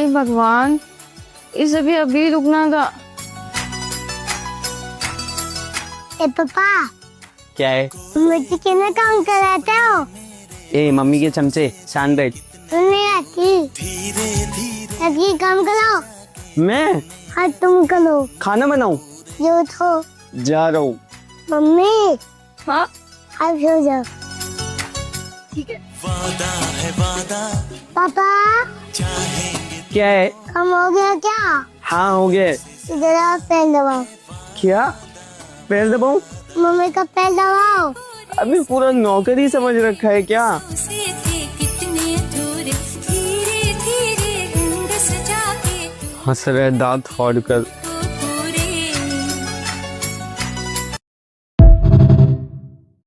हे भगवान, इसे भी अभी रुकना था। ए पापा, क्या है? मुझे कितना काम कराते हो? ए मम्मी के चमचे, शांत बैठ। नहीं आती। लड़की काम करो। मैं हाँ तुम करो। खाना बनाऊं? ये उठो। जा रहा हूँ। मम्मी हाँ आप सो जाओ। ठीक है। पापा क्या है? काम हो गया क्या? हाँ हो गया। इधर आओ, पैर दबाओ। क्या? पैर दबाऊं? मम्मी का पैर दबाओ। अभी पूरा नौकरी समझ रखा है क्या? हंस रहे दांत फाड़ कर।